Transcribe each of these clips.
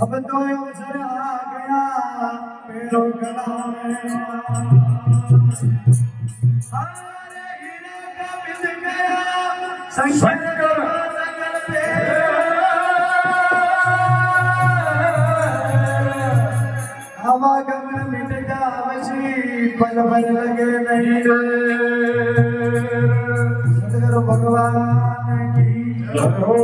अब तो अवसर आ गया मेरो गला में हरे हीरे का बिन गया शंकर संगल पे आवागमन मिट जावशी पल पल लगे नहीं सदगुरु भगवान की जय हो।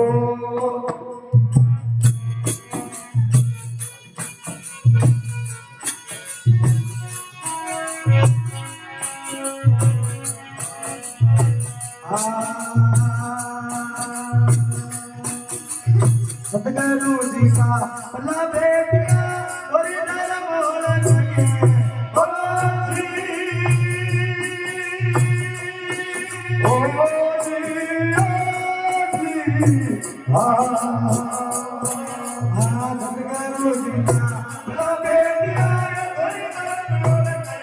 सतगुरु जी का भला बेटिया और इधर बोल लगे ओ जी सतगुरु जी का भला बेटिया और इधर बोल लगे